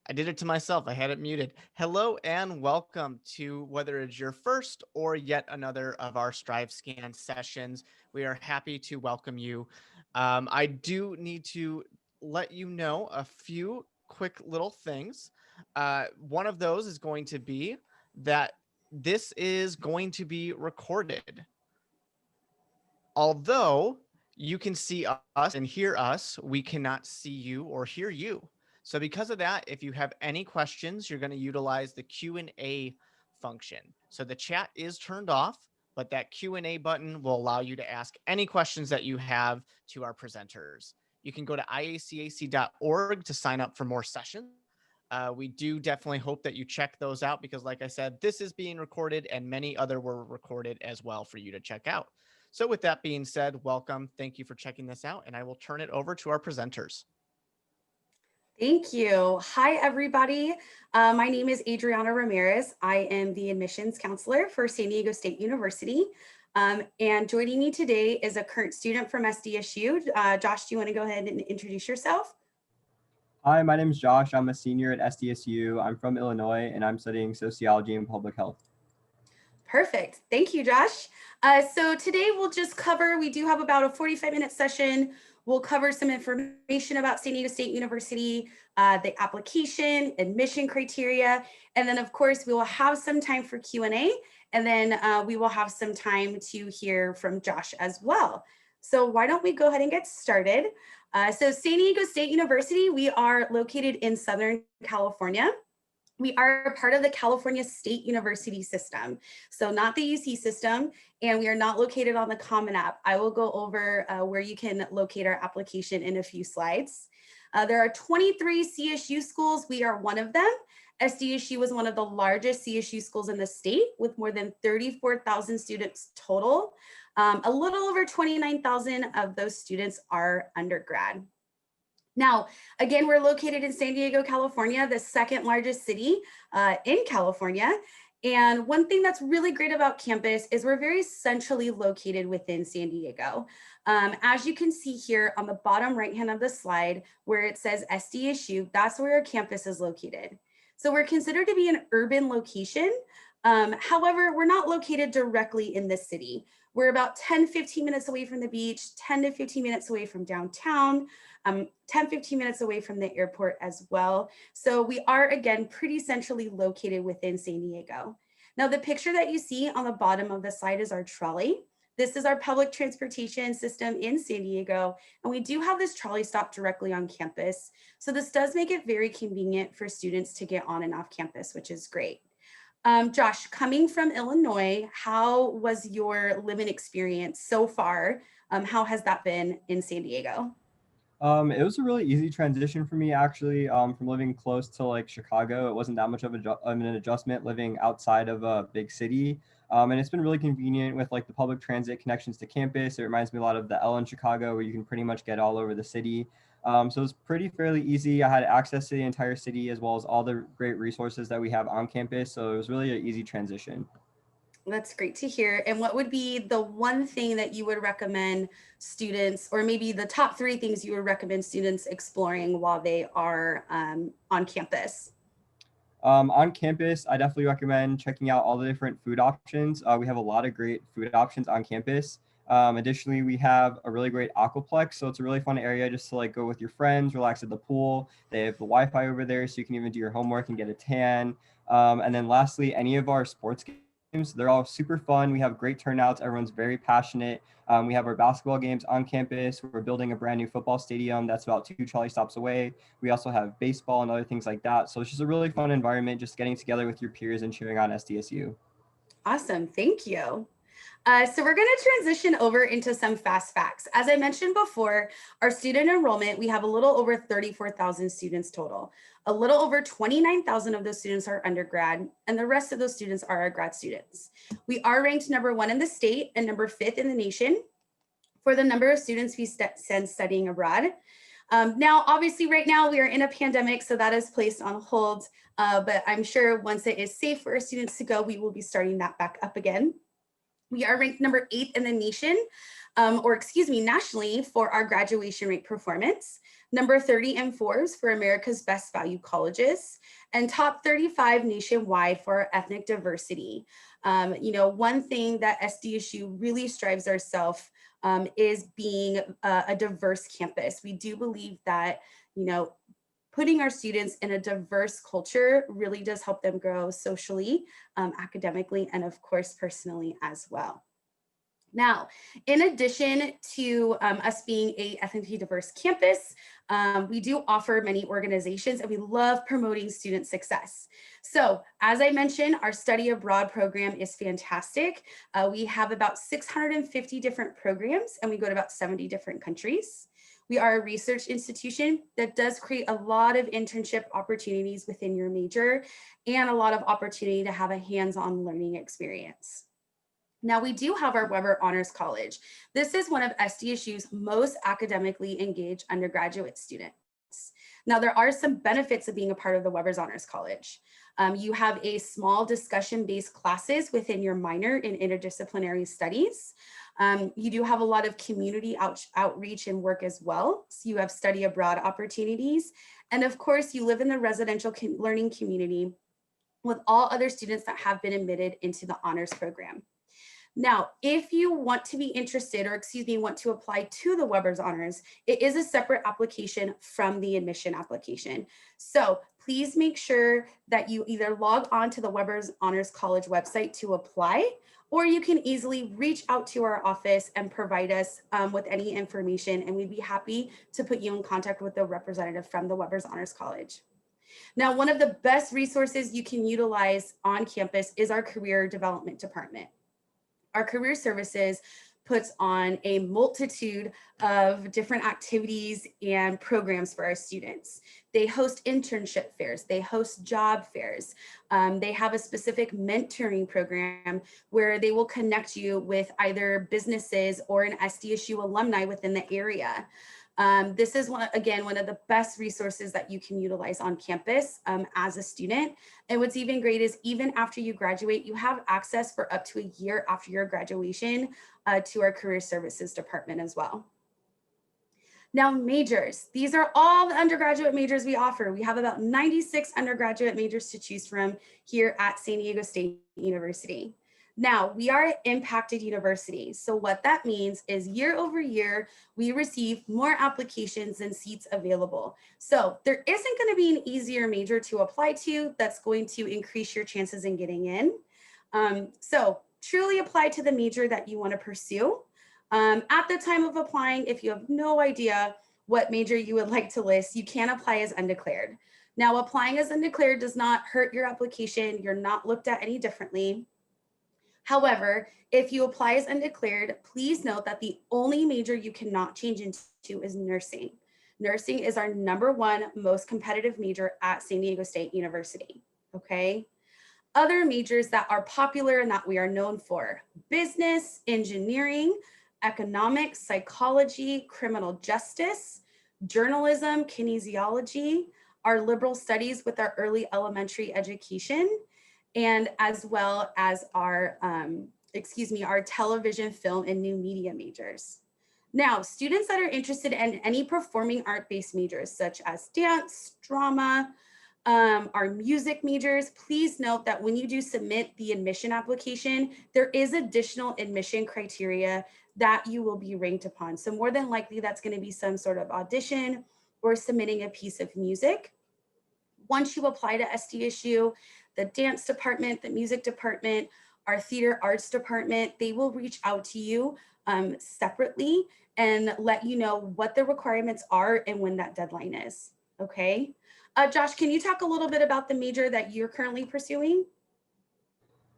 I did it to myself. I had it muted. Hello and welcome to whether it's your first or yet another of our Strive Scan sessions. We are happy to welcome you. I do need to let you know a few quick little things. One of those is going to be that this is going to be recorded. Although you can see us and hear us, we cannot see you or hear you. So because of that, if you have any questions, you're going to utilize the Q&A function. So the chat is turned off, but that Q&A button will allow you to ask any questions that you have to our presenters. You can go to iacac.org to sign up for more sessions. We do definitely hope that you check those out because, like I said, this is being recorded and many other were recorded as well for you to check out. So with that being said, welcome. Thank you for checking this out, and I will turn it over to our presenters. Thank you. Hi, everybody. My name is Adrianna Ramirez. I am the admissions counselor for San Diego State University. And joining me today is a current student from SDSU. Josh, do you want to go ahead and introduce yourself? Hi, my name is Josh. I'm a senior at SDSU. I'm from Illinois, and I'm studying sociology and public health. Perfect. Thank you, Josh. So today we do have about a 45-minute session. We'll cover some information about San Diego State University, the application, admission criteria, and then of course we will have some time for Q&A, and then we will have some time to hear from Josh as well. So why don't we go ahead and get started? So San Diego State University, we are located in Southern California. We are a part of the California State University system, so not the UC system, and we are not located on the Common App. I will go over where you can locate our application in a few slides. There are 23 CSU schools. We are one of them. SDSU is one of the largest CSU schools in the state with more than 34,000 students total. A little over 29,000 of those students are undergrad. Now, again, we're located in San Diego, California, the second largest city in California. And one thing that's really great about campus is we're very centrally located within San Diego. As you can see here on the bottom right hand of the slide where it says SDSU, that's where our campus is located. So we're considered to be an urban location. However, we're not located directly in the city. We're about 10-15 minutes away from the beach, 10 to 15 minutes away from downtown, 10-15 minutes away from the airport as well. So we are, again, pretty centrally located within San Diego. Now, the picture that you see on the bottom of the slide is our trolley. This is our public transportation system in San Diego, and we do have this trolley stop directly on campus. So this does make it very convenient for students to get on and off campus, which is great. Josh, coming from Illinois, how was your living experience so far? How has that been in San Diego? It was a really easy transition for me, actually, from living close to like Chicago. It wasn't that much of an adjustment living outside of a big city. And it's been really convenient with like the public transit connections to campus. It reminds me a lot of the L in Chicago, where you can pretty much get all over the city. So it was fairly easy. I had access to the entire city as well as all the great resources that we have on campus. So it was really an easy transition. That's great to hear. And what would be the one thing that you would recommend students, or maybe the top 3 things you would recommend students exploring while they are on campus? On campus, I definitely recommend checking out all the different food options. We have a lot of great food options on campus. Additionally, we have a really great aquaplex, so it's a really fun area just to like go with your friends, relax at the pool. They have the Wi-Fi over there, so you can even do your homework and get a tan. And then lastly, any of our sports games, they're all super fun. We have great turnouts. Everyone's very passionate. We have our basketball games on campus. We're building a brand new football stadium that's about 2 trolley stops away. We also have baseball and other things like that. So it's just a really fun environment, just getting together with your peers and cheering on SDSU. Awesome, thank you. So we're going to transition over into some fast facts. As I mentioned before, our student enrollment, we have a little over 34,000 students total. A little over 29,000 of those students are undergrad, and the rest of those students are our grad students. We are ranked number 1 in the state and number 5th in the nation for the number of students we send studying abroad. Now, obviously right now we are in a pandemic, so that is placed on hold, but I'm sure once it is safe for our students to go, we will be starting that back up again. We are ranked number 8 in the nation, nationally for our graduation rate performance, number 30 in Forbes for America's Best Value Colleges, and top 35 nationwide for our ethnic diversity. One thing that SDSU really strives ourselves is being a diverse campus. We do believe that, putting our students in a diverse culture really does help them grow socially, academically, and of course, personally as well. Now, in addition to us being a ethnically diverse campus, we do offer many organizations and we love promoting student success. So as I mentioned, our study abroad program is fantastic. We have about 650 different programs and we go to about 70 different countries. We are a research institution that does create a lot of internship opportunities within your major and a lot of opportunity to have a hands-on learning experience. Now, we do have our Weber Honors College. This is one of SDSU's most academically engaged undergraduate students. Now, there are some benefits of being a part of the Weber's Honors College. You have a small discussion-based classes within your minor in interdisciplinary studies. You do have a lot of community outreach and work as well. So you have study abroad opportunities. And of course, you live in the residential learning community with all other students that have been admitted into the honors program. Now, if you want to be interested, or want to apply to the Weber's Honors, it is a separate application from the admission application. So please make sure that you either log on to the Weber's Honors College website to apply, or you can easily reach out to our office and provide us with any information, and we'd be happy to put you in contact with the representative from the Weber's Honors College. Now, one of the best resources you can utilize on campus is our career development department. Our career services puts on a multitude of different activities and programs for our students. They host internship fairs, they host job fairs. They have a specific mentoring program where they will connect you with either businesses or an SDSU alumni within the area. This is one of the best resources that you can utilize on campus as a student. And what's even great is even after you graduate, you have access for up to a year after your graduation to our career services department as well. Now, majors. These are all the undergraduate majors we offer. We have about 96 undergraduate majors to choose from here at San Diego State University. Now, we are an impacted university. So what that means is year over year, we receive more applications than seats available. So there isn't going to be an easier major to apply to that's going to increase your chances in getting in. So truly apply to the major that you want to pursue. At the time of applying, if you have no idea what major you would like to list, you can apply as undeclared. Now, applying as undeclared does not hurt your application. You're not looked at any differently. However, if you apply as undeclared, please note that the only major you cannot change into is nursing. Nursing is our #1 most competitive major at San Diego State University, okay? Other majors that are popular and that we are known for: business, engineering, economics, psychology, criminal justice, journalism, kinesiology, our liberal studies with our early elementary education, and as well as our, our television, film, and new media majors. Now, students that are interested in any performing art-based majors, such as dance, drama, our music majors, please note that when you do submit the admission application, there is additional admission criteria that you will be ranked upon. So more than likely, that's going to be some sort of audition or submitting a piece of music. Once you apply to SDSU, the dance department, the music department, our theater arts department, they will reach out to you separately and let you know what the requirements are and when that deadline is, okay? Josh, can you talk a little bit about the major that you're currently pursuing?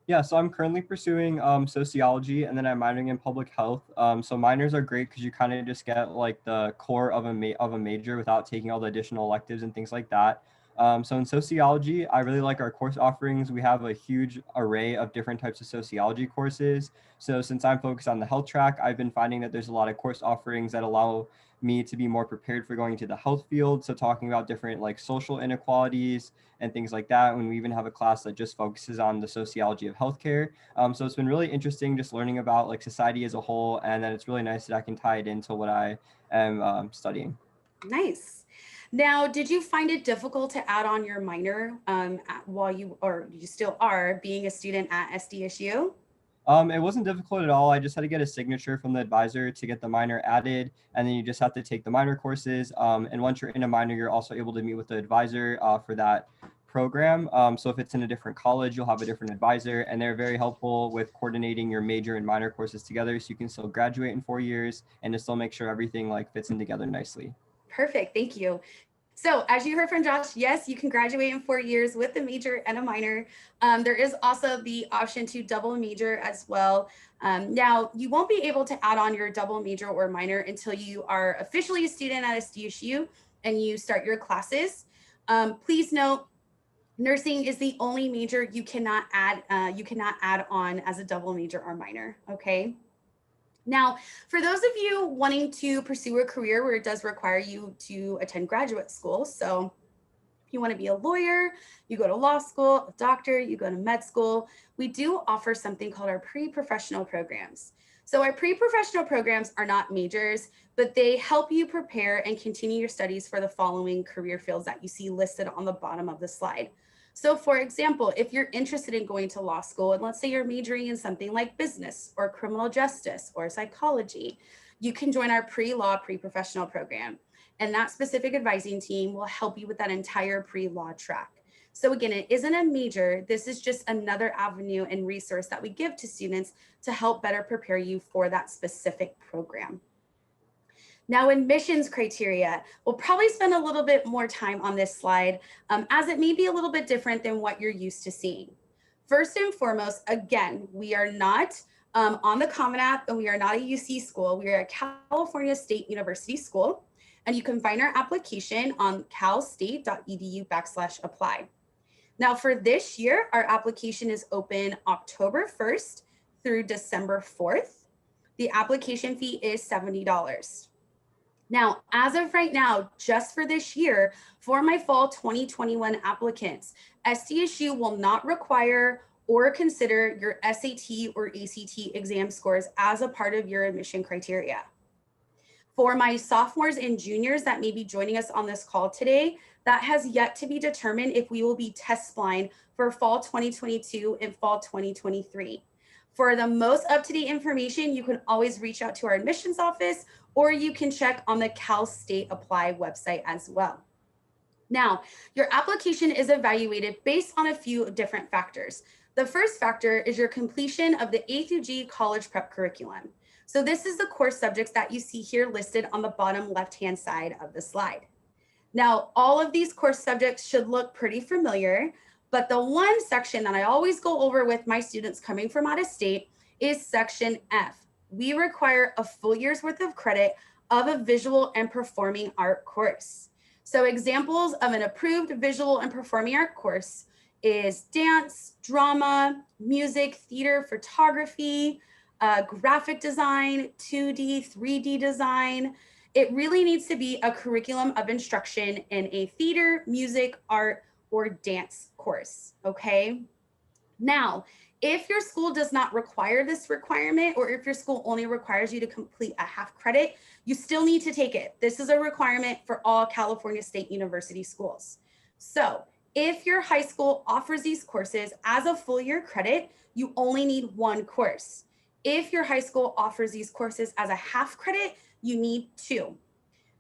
Yeah, so I'm currently pursuing sociology, and then I'm minoring in public health. So minors are great because you kind of just get like the core of a major without taking all the additional electives and things like that. So in sociology, I really like our course offerings. We have a huge array of different types of sociology courses. So since I'm focused on the health track, I've been finding that there's a lot of course offerings that allow me to be more prepared for going to the health field. So talking about different like social inequalities and things like that. When we even have a class that just focuses on the sociology of healthcare. So it's been really interesting just learning about like society as a whole. And then it's really nice that I can tie it into what I am studying. Nice. Now, did you find it difficult to add on your minor while you still are being a student at SDSU? It wasn't difficult at all. I just had to get a signature from the advisor to get the minor added, and then you just have to take the minor courses. And once you're in a minor, you're also able to meet with the advisor for that program. So if it's in a different college, you'll have a different advisor, and they're very helpful with coordinating your major and minor courses together, so you can still graduate in 4 years and to still make sure everything like fits in together nicely. Perfect. Thank you. So as you heard from Josh, yes, you can graduate in 4 years with a major and a minor. There is also the option to double major as well. Now, you won't be able to add on your double major or minor until you are officially a student at SDSU and you start your classes. Please note, nursing is the only major you cannot add on as a double major or minor, okay? Now, for those of you wanting to pursue a career where it does require you to attend graduate school, so if you want to be a lawyer, you go to law school, a doctor, you go to med school, we do offer something called our pre-professional programs. So our pre-professional programs are not majors, but they help you prepare and continue your studies for the following career fields that you see listed on the bottom of the slide. So for example, if you're interested in going to law school, and let's say you're majoring in something like business or criminal justice or psychology, you can join our pre-law, pre-professional program. And that specific advising team will help you with that entire pre-law track. So again, it isn't a major. This is just another avenue and resource that we give to students to help better prepare you for that specific program. Now, admissions criteria, we'll probably spend a little bit more time on this slide as it may be a little bit different than what you're used to seeing. First and foremost, again, we are not on the Common App and we are not a UC school. We are a California State University school, and you can find our application on calstate.edu/apply. Now for this year, our application is open October 1st through December 4th. The application fee is $70. Now, as of right now, just for this year, for my fall 2021 applicants, SDSU will not require or consider your SAT or ACT exam scores as a part of your admission criteria. For my sophomores and juniors that may be joining us on this call today, that has yet to be determined if we will be test blind for fall 2022 and fall 2023. For the most up-to-date information, you can always reach out to our admissions office, or you can check on the Cal State Apply website as well. Now, your application is evaluated based on a few different factors. The first factor is your completion of the A through G college prep curriculum. So this is the course subjects that you see here listed on the bottom left-hand side of the slide. Now, all of these course subjects should look pretty familiar, but the one section that I always go over with my students coming from out of state is section F. We require a full year's worth of credit of a visual and performing art course. So examples of an approved visual and performing art course is dance, drama, music, theater, photography, graphic design, 2D, 3D design. It really needs to be a curriculum of instruction in a theater, music, art, or dance course, okay? Now, if your school does not require this requirement, or if your school only requires you to complete a half credit, you still need to take it. This is a requirement for all California State University schools. So if your high school offers these courses as a full year credit, you only need one course. If your high school offers these courses as a half credit, you need two.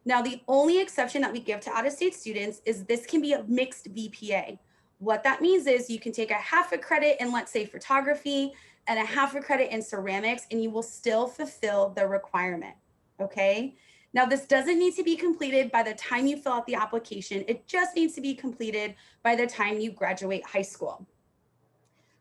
Now, the only exception that we give to out-of-state students is this can be a mixed BPA. What that means is you can take a half a credit in, let's say, photography and a half a credit in ceramics, and you will still fulfill the requirement, okay? Now, this doesn't need to be completed by the time you fill out the application. It just needs to be completed by the time you graduate high school.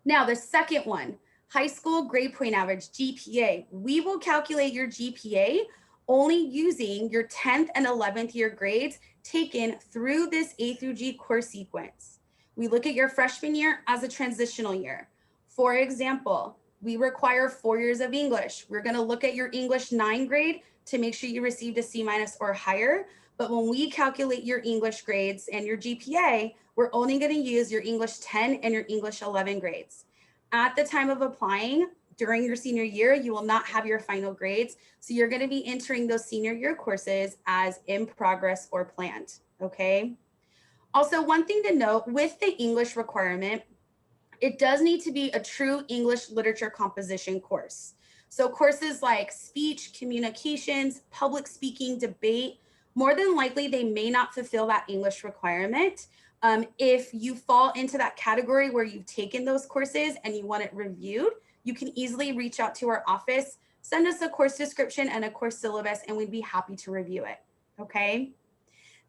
Now, the second one, high school grade point average, GPA. We will calculate your GPA only using your 10th and 11th year grades taken through this A through G course sequence. We look at your freshman year as a transitional year. For example, we require 4 years of English. We're going to look at your English 9 grade to make sure you received a C- or higher. But when we calculate your English grades and your GPA, we're only going to use your English 10 and your English 11 grades. At the time of applying, during your senior year, you will not have your final grades. So you're going to be entering those senior year courses as in progress or planned, okay? Also, one thing to note with the English requirement, it does need to be a true English literature composition course. So courses like speech, communications, public speaking, debate, more than likely they may not fulfill that English requirement. If you fall into that category where you've taken those courses and you want it reviewed, you can easily reach out to our office, send us a course description and a course syllabus, and we'd be happy to review it, okay?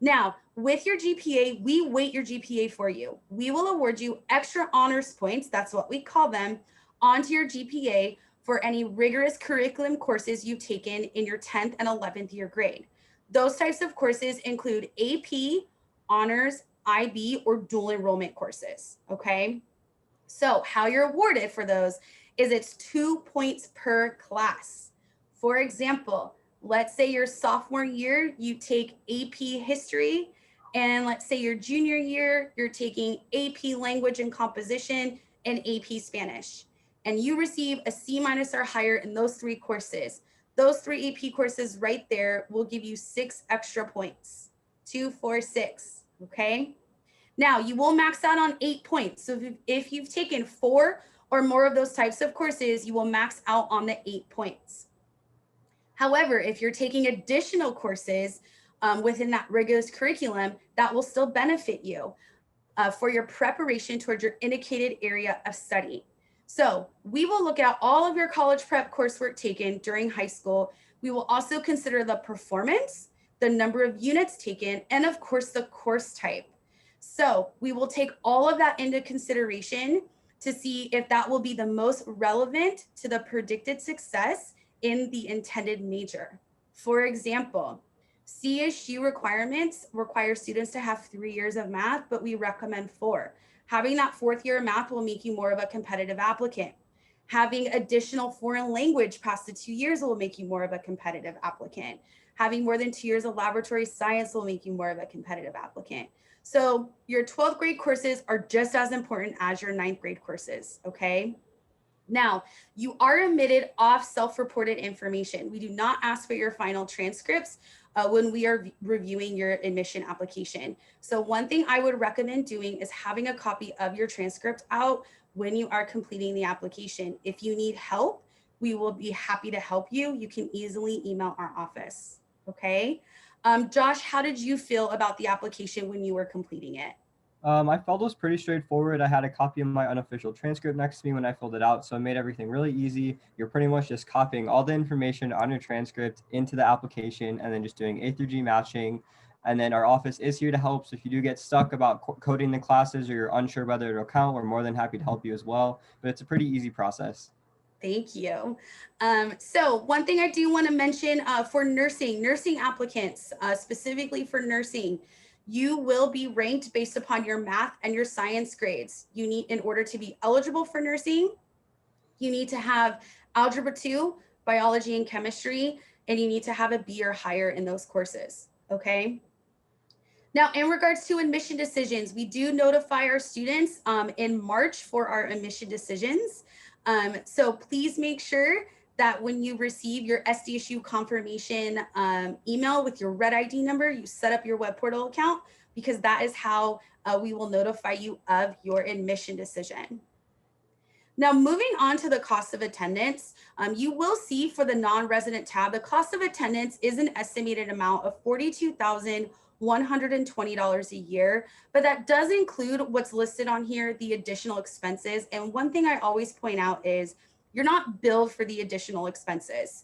Now, with your GPA, we weight your GPA for you. We will award you extra honors points, that's what we call them, onto your GPA for any rigorous curriculum courses you've taken in your 10th and 11th year grade. Those types of courses include AP, honors, IB, or dual enrollment courses, okay? So how you're awarded for those is it's 2 points per class. For example, let's say your sophomore year, you take AP history, and let's say your junior year, you're taking AP language and composition and AP Spanish, and you receive a C- or higher in those 3 courses. Those 3 AP courses right there will give you 6 extra points, 2, 4, 6, okay? Now, you will max out on 8 points. So if you've taken 4 or more of those types of courses, you will max out on the 8 points. However, if you're taking additional courses within that rigorous curriculum, that will still benefit you for your preparation towards your indicated area of study. So we will look at all of your college prep coursework taken during high school. We will also consider the performance, the number of units taken, and of course, the course type. So we will take all of that into consideration to see if that will be the most relevant to the predicted success in the intended major. For example, CSU requirements require students to have 3 years of math, but we recommend 4. Having that 4th year of math will make you more of a competitive applicant. Having additional foreign language past the 2 years will make you more of a competitive applicant. Having more than 2 years of laboratory science will make you more of a competitive applicant. So your 12th grade courses are just as important as your 9th grade courses, okay? Now, you are admitted off self-reported information. We do not ask for your final transcripts when we are reviewing your admission application. So one thing I would recommend doing is having a copy of your transcript out when you are completing the application. If you need help, we will be happy to help you. You can easily email our office, okay? Josh, how did you feel about the application when you were completing it? I felt it was pretty straightforward. I had a copy of my unofficial transcript next to me when I filled it out, so it made everything really easy. You're pretty much just copying all the information on your transcript into the application and then just doing A through G matching. And then our office is here to help. So if you do get stuck about coding the classes or you're unsure whether it'll count, we're more than happy to help you as well. But it's a pretty easy process. Thank you. So one thing I do want to mention for nursing applicants, specifically for nursing, you will be ranked based upon your math and your science grades. You need, in order to be eligible for nursing, you need to have Algebra 2, biology and chemistry, and you need to have a B or higher in those courses, okay? Now, in regards to admission decisions, we do notify our students in March for our admission decisions. So please make sure that when you receive your SDSU confirmation email with your red ID number, you set up your web portal account, because that is how we will notify you of your admission decision. Now, moving on to the cost of attendance, you will see for the non-resident tab, the cost of attendance is an estimated amount of $42,120 a year, but that does include what's listed on here, the additional expenses. And one thing I always point out is you're not billed for the additional expenses.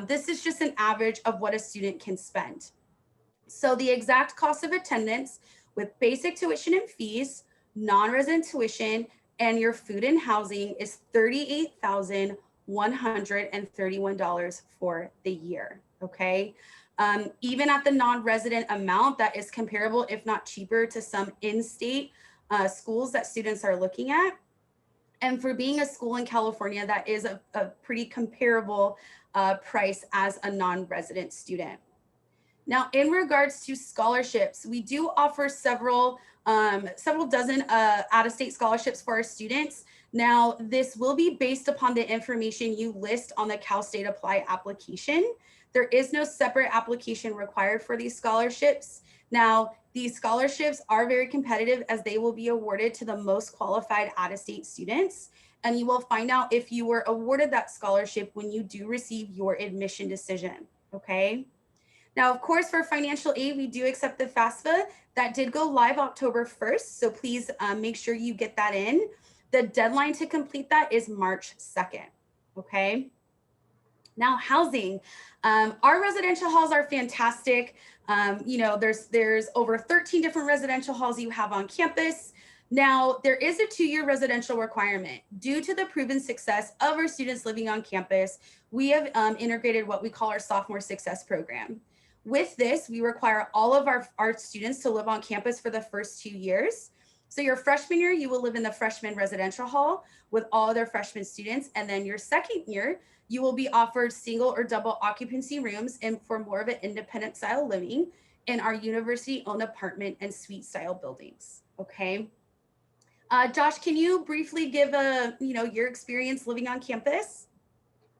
This is just an average of what a student can spend. So the exact cost of attendance with basic tuition and fees, non-resident tuition, and your food and housing is $38,131 for the year, okay? Even at the non-resident amount, that is comparable, if not cheaper, to some in-state schools that students are looking at. And for being a school in California, that is a pretty comparable price as a non-resident student. Now, in regards to scholarships, we do offer several dozen out-of-state scholarships for our students. Now, this will be based upon the information you list on the Cal State Apply application. There is no separate application required for these scholarships. Now, these scholarships are very competitive as they will be awarded to the most qualified out-of-state students. And you will find out if you were awarded that scholarship when you do receive your admission decision, okay? Now, of course, for financial aid, we do accept the FAFSA. That did go live October 1st, so please make sure you get that in. The deadline to complete that is March 2nd, okay? Now, housing. Our residential halls are fantastic. You know, there's over 13 different residential halls you have on campus. Now, there is a 2-year residential requirement. Due to the proven success of our students living on campus, we have integrated what we call our sophomore success program. With this, we require all of our students to live on campus for the first 2 years. So your freshman year, you will live in the freshman residential hall with all other freshman students. And then your second year, you will be offered single or double occupancy rooms and for more of an independent style living in our university-owned apartment and suite style buildings, okay? Josh, can you briefly give your experience living on campus?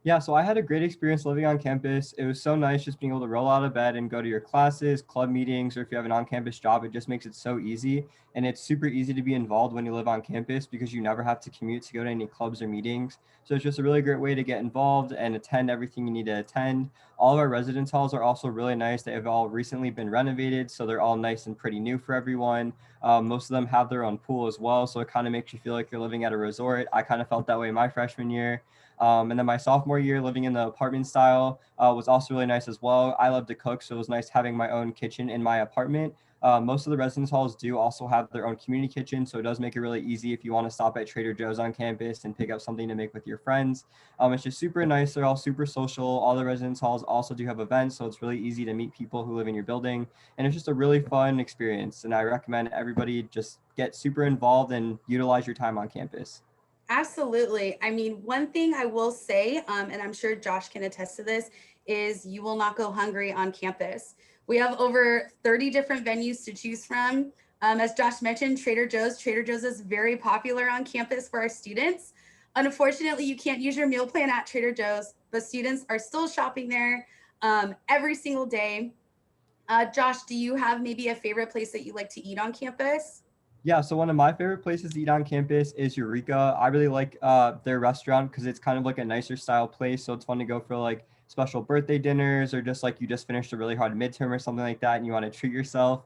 Yeah, so I had a great experience living on campus. It was so nice just being able to roll out of bed and go to your classes, club meetings, or if you have an on-campus job, it just makes it so easy. And it's super easy to be involved when you live on campus because you never have to commute to go to any clubs or meetings. So it's just a really great way to get involved and attend everything you need to attend. All of our residence halls are also really nice. They have all recently been renovated, so they're all nice and pretty new for everyone. Most of them have their own pool as well, so it kind of makes you feel like you're living at a resort. I kind of felt that way my freshman year. And then my sophomore year living in the apartment style was also really nice as well. I love to cook, so it was nice having my own kitchen in my apartment. Most of the residence halls do also have their own community kitchen, so it does make it really easy if you want to stop at Trader Joe's on campus and pick up something to make with your friends. It's just super nice. They're all super social. All the residence halls also do have events, so it's really easy to meet people who live in your building. And it's just a really fun experience, and I recommend everybody just get super involved and utilize your time on campus. Absolutely. I mean, one thing I will say, and I'm sure Josh can attest to this, is you will not go hungry on campus. We have over 30 different venues to choose from. As Josh mentioned, Trader Joe's. Trader Joe's is very popular on campus for our students. Unfortunately, you can't use your meal plan at Trader Joe's, but students are still shopping there every single day. Josh, do you have maybe a favorite place that you like to eat on campus? Yeah, so one of my favorite places to eat on campus is Eureka. I really like their restaurant because it's kind of like a nicer style place. So it's fun to go for like special birthday dinners or just like you just finished a really hard midterm or something like that and you want to treat yourself.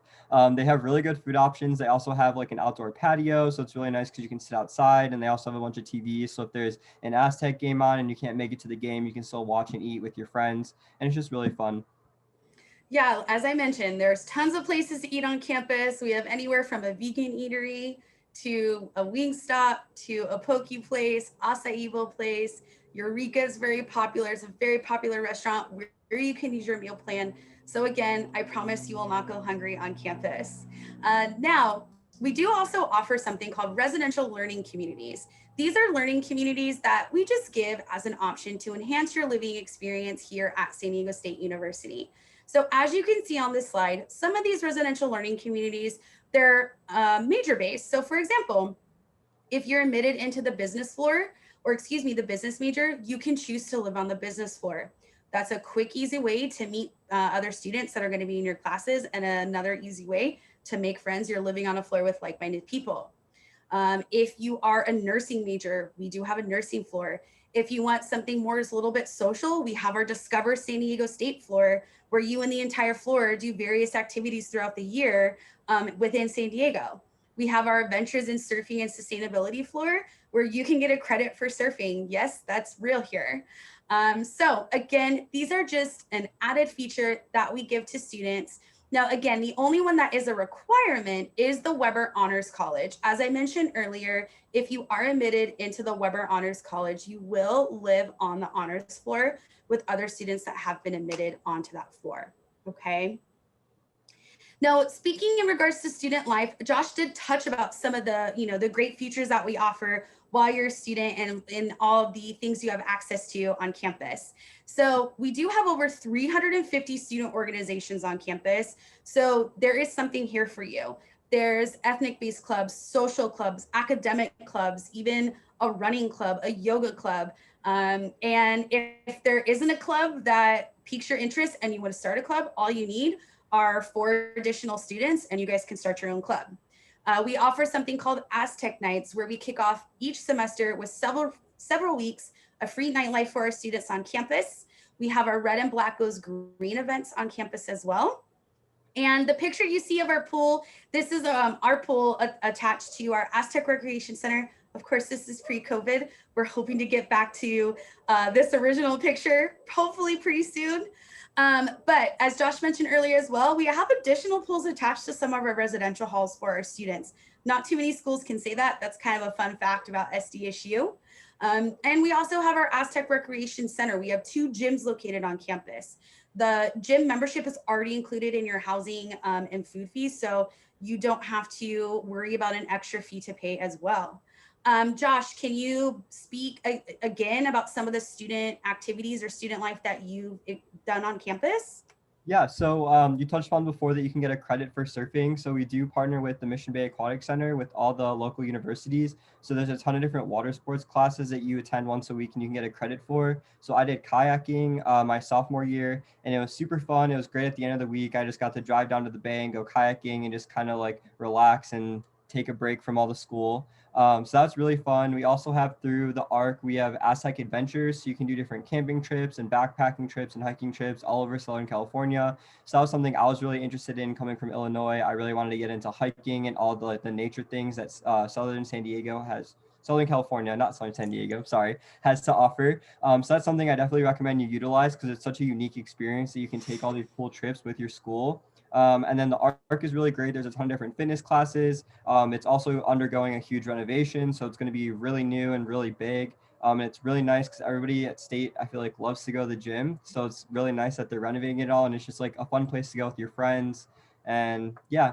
They have really good food options. They also have like an outdoor patio. So it's really nice because you can sit outside, and they also have a bunch of TVs. So if there's an Aztec game on and you can't make it to the game, you can still watch and eat with your friends. And it's just really fun. Yeah, as I mentioned, there's tons of places to eat on campus. We have anywhere from a vegan eatery to a Wingstop to a poke place, acai bowl place. Eureka is very popular. It's a very popular restaurant where you can use your meal plan. So again, I promise you will not go hungry on campus. Now, we do also offer something called residential learning communities. These are learning communities that we just give as an option to enhance your living experience here at San Diego State University. So as you can see on this slide, some of these residential learning communities, they're major based. So for example, if you're admitted into the business floor, or excuse me, the business major, you can choose to live on the business floor. That's a quick, easy way to meet other students that are going to be in your classes, and another easy way to make friends. You're living on a floor with like-minded people. If you are a nursing major, we do have a nursing floor. If you want something more is a little bit social, we have our Discover San Diego State floor, where you and the entire floor do various activities throughout the year within San Diego. We have our Adventures in Surfing and Sustainability floor, where you can get a credit for surfing. Yes, that's real here. So again, these are just an added feature that we give to students Now, again, the only one that is a requirement is the Weber Honors College. As I mentioned earlier, if you are admitted into the Weber Honors College, you will live on the honors floor with other students that have been admitted onto that floor, okay? Now, speaking in regards to student life, Josh did touch about some of the, the great features that we offer while you're a student and in all of the things you have access to on campus. So we do have over 350 student organizations on campus. So there is something here for you. There's ethnic-based clubs, social clubs, academic clubs, even a running club, a yoga club. And if there isn't a club that piques your interest and you want to start a club, all you need are 4 additional students and you guys can start your own club. We offer something called Aztec Nights, where we kick off each semester with several weeks of free nightlife for our students on campus. We have our Red and Black Goes Green events on campus as well. And the picture you see of our pool, this is our pool attached to our Aztec Recreation Center. Of course, this is pre-COVID. We're hoping to get back to this original picture, hopefully pretty soon. But as Josh mentioned earlier as well, we have additional pools attached to some of our residential halls for our students. Not too many schools can say that. That's kind of a fun fact about SDSU. And we also have our Aztec Recreation Center. We have 2 gyms located on campus. The gym membership is already included in your housing and food fees, so you don't have to worry about an extra fee to pay as well. Josh, can you speak again about some of the student activities or student life that you've done on campus? Yeah, so you touched on before that you can get a credit for surfing. So we do partner with the Mission Bay Aquatic Center with all the local universities. So there's a ton of different water sports classes that you attend once a week and you can get a credit for. So I did kayaking my sophomore year and it was super fun. It was great at the end of the week. I just got to drive down to the bay and go kayaking and just kind of like relax and take a break from all the school. So that's really fun. We also have through the ARC, we have Aztec Adventures. So you can do different camping trips and backpacking trips and hiking trips all over Southern California. So that was something I was really interested in coming from Illinois. I really wanted to get into hiking and all the nature things that Southern California, not Southern San Diego, sorry, has to offer. So that's something I definitely recommend you utilize because it's such a unique experience that you can take all these cool trips with your school. And then the ARC is really great. There's a ton of different fitness classes. It's also undergoing a huge renovation, so it's going to be really new and really big. And it's really nice because everybody at State, I feel like, loves to go to the gym. So it's really nice that they're renovating it all, and it's just like a fun place to go with your friends. And yeah.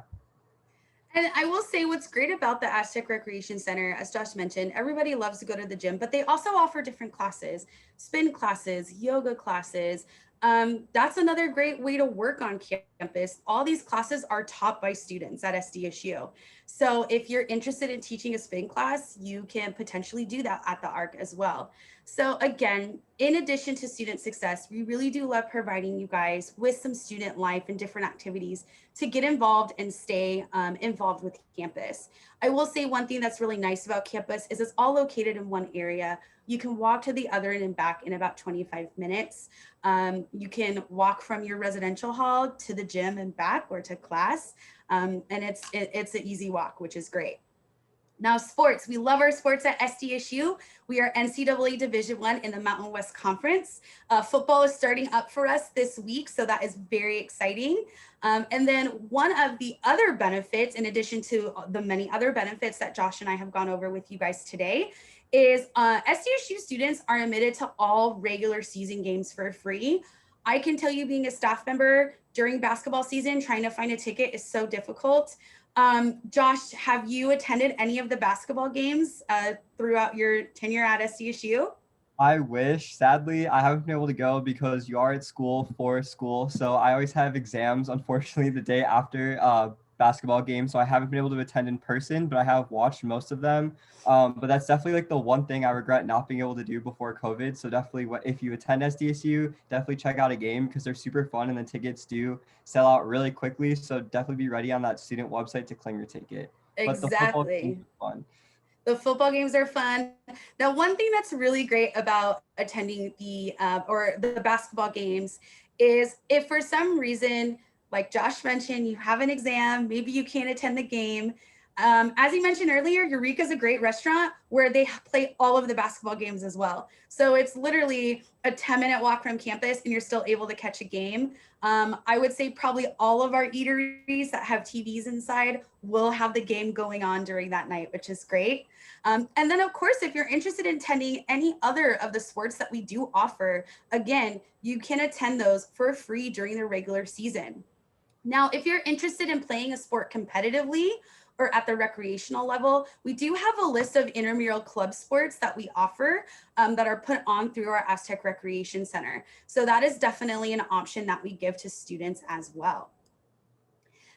And I will say what's great about the Aztec Recreation Center, as Josh mentioned, everybody loves to go to the gym, but they also offer different classes, spin classes, yoga classes. That's another great way to work on campus. All these classes are taught by students at SDSU. So if you're interested in teaching a spin class, you can potentially do that at the ARC as well. So again, in addition to student success, we really do love providing you guys with some student life and different activities to get involved and stay involved with campus. I will say one thing that's really nice about campus is it's all located in one area. You can walk to the other end and back in about 25 minutes. You can walk from your residential hall to the gym and back or to class. And it's an easy walk, which is great. Now, sports. We love our sports at SDSU. We are NCAA Division I in the Mountain West Conference. Football is starting up for us this week, so that is very exciting. And then one of the other benefits, in addition to the many other benefits that Josh and I have gone over with you guys today, is SDSU students are admitted to all regular season games for free. I can tell you, being a staff member during basketball season, trying to find a ticket is so difficult. Josh, have you attended any of the basketball games throughout your tenure at SDSU? I wish. Sadly, I haven't been able to go because you are at school for school. So I always have exams, unfortunately, the day after basketball games. So I haven't been able to attend in person, but I have watched most of them. But that's definitely like the one thing I regret not being able to do before COVID. So definitely, if you attend SDSU, definitely check out a game because they're super fun and the tickets do sell out really quickly. So definitely be ready on that student website to claim your ticket. But the football games are fun. The football games are fun. Now, one thing that's really great about attending the basketball games is if for some reason, like Josh mentioned, you have an exam, maybe you can't attend the game, As you mentioned earlier, Eureka is a great restaurant where they play all of the basketball games as well. So it's literally a 10-minute walk from campus and you're still able to catch a game. I would say probably all of our eateries that have TVs inside will have the game going on during that night, which is great. And then of course, if you're interested in attending any other of the sports that we do offer, again, you can attend those for free during the regular season. Now, if you're interested in playing a sport competitively or at the recreational level, we do have a list of intramural club sports that we offer that are put on through our Aztec Recreation Center. So that is definitely an option that we give to students as well.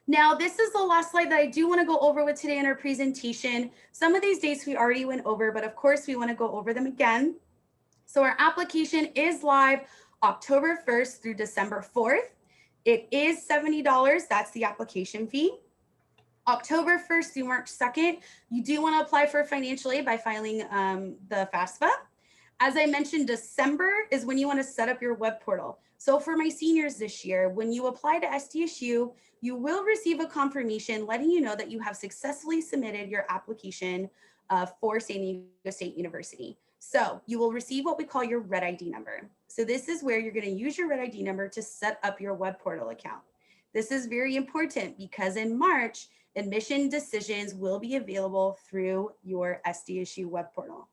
Now, this is the last slide that I do want to go over with today in our presentation. Some of these dates we already went over, but of course we want to go over them again. So our application is live October 1st through December 4th. It is $70. That's the application fee. October 1st through March 2nd, you do want to apply for financial aid by filing the FAFSA. As I mentioned, December is when you want to set up your web portal. So for my seniors this year, when you apply to SDSU, you will receive a confirmation letting you know that you have successfully submitted your application for San Diego State University. So you will receive what we call your Red ID number. So this is where you're going to use your Red ID number to set up your web portal account. This is very important because in March, admission decisions will be available through your SDSU web portal.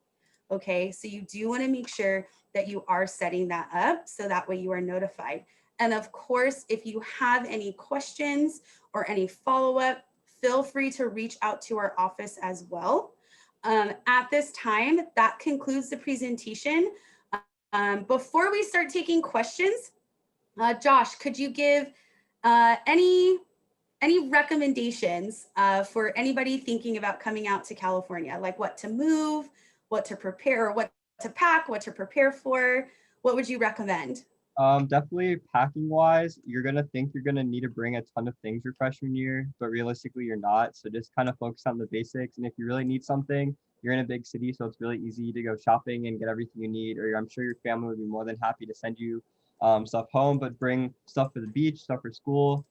Okay, so you do want to make sure that you are setting that up so that way you are notified. And of course, if you have any questions or any follow-up, feel free to reach out to our office as well. At this time, that concludes the presentation. Before we start taking questions, Josh, could you give any recommendations for anybody thinking about coming out to California, like what to move, what to prepare, or what to pack, what to prepare for? What would you recommend? Definitely packing wise, you're gonna think you're gonna need to bring a ton of things your freshman year, but realistically you're not. So just kind of focus on the basics. And if you really need something, you're in a big city, so it's really easy to go shopping and get everything you need. Or I'm sure your family would be more than happy to send you stuff home, but bring stuff for the beach, stuff for school.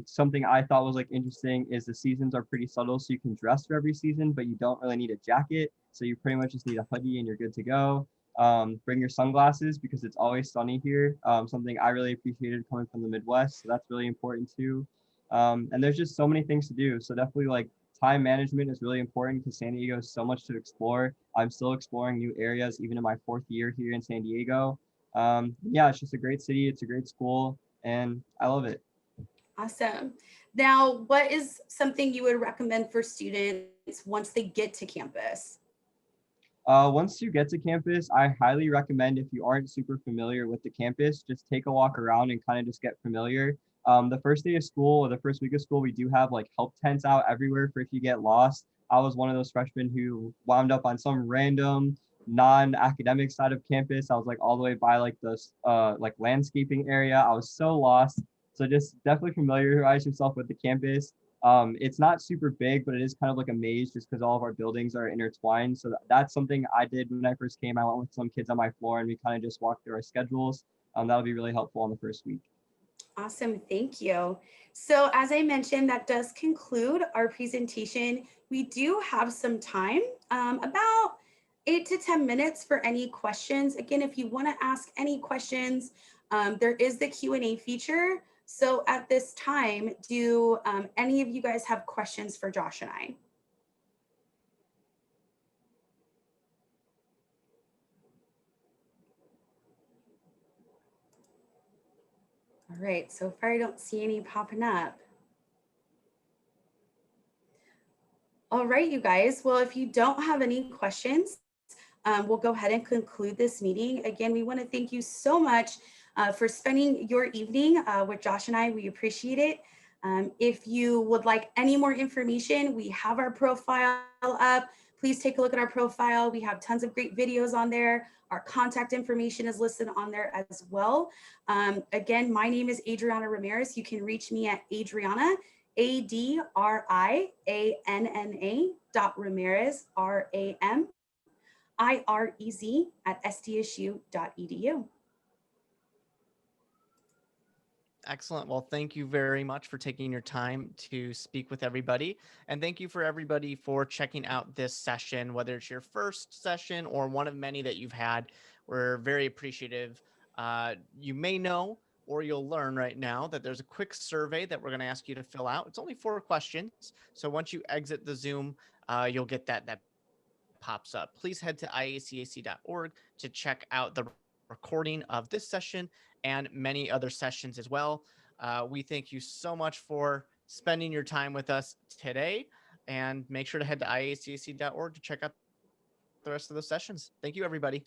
Something I thought was like interesting is the seasons are pretty subtle, so you can dress for every season, but you don't really need a jacket. So you pretty much just need a hoodie and you're good to go. Bring your sunglasses because it's always sunny here. Something I really appreciated coming from the Midwest, so that's really important too. And there's just so many things to do. So definitely like time management is really important because San Diego has so much to explore. I'm still exploring new areas even in my 4th year here in San Diego. Yeah, it's just a great city. It's a great school and I love it. Awesome. Now, what is something you would recommend for students once they get to campus? Once you get to campus, I highly recommend if you aren't super familiar with the campus, just take a walk around and kind of just get familiar. The first day of school or the first week of school, we do have like help tents out everywhere for if you get lost. I was one of those freshmen who wound up on some random non-academic side of campus. I was like all the way by like this like landscaping area. I was so lost. So just definitely familiarize yourself with the campus. It's not super big, but it is kind of like a maze just because all of our buildings are intertwined. So that's something I did when I first came. I went with some kids on my floor and we kind of just walked through our schedules. That'll be really helpful on the first week. Awesome, thank you. So as I mentioned, that does conclude our presentation. We do have some time, about 8 to 10 minutes for any questions. Again, if you want to ask any questions, there is the Q&A feature. So at this time, do any of you guys have questions for Josh and I? All right, so far I don't see any popping up. All right, you guys. Well, if you don't have any questions, we'll go ahead and conclude this meeting. Again, we want to thank you so much for spending your evening with Josh and I. We appreciate it. If you would like any more information, we have our profile up. Please take a look at our profile. We have tons of great videos on there. Our contact information is listed on there as well. Again, my name is Adrianna Ramirez. You can reach me at Adrianna, ADRIANNA.Ramirez, RAMIREZ @sdsu.edu. Excellent. Well, thank you very much for taking your time to speak with everybody. And thank you for everybody for checking out this session, whether it's your first session or one of many that you've had. We're very appreciative. You may know or you'll learn right now that there's a quick survey that we're going to ask you to fill out. It's only 4 questions. So once you exit the Zoom, you'll get that pops up. Please head to iacac.org to check out the recording of this session and many other sessions as well. We thank you so much for spending your time with us today, and make sure to head to iacac.org to check out the rest of those sessions. Thank you, everybody.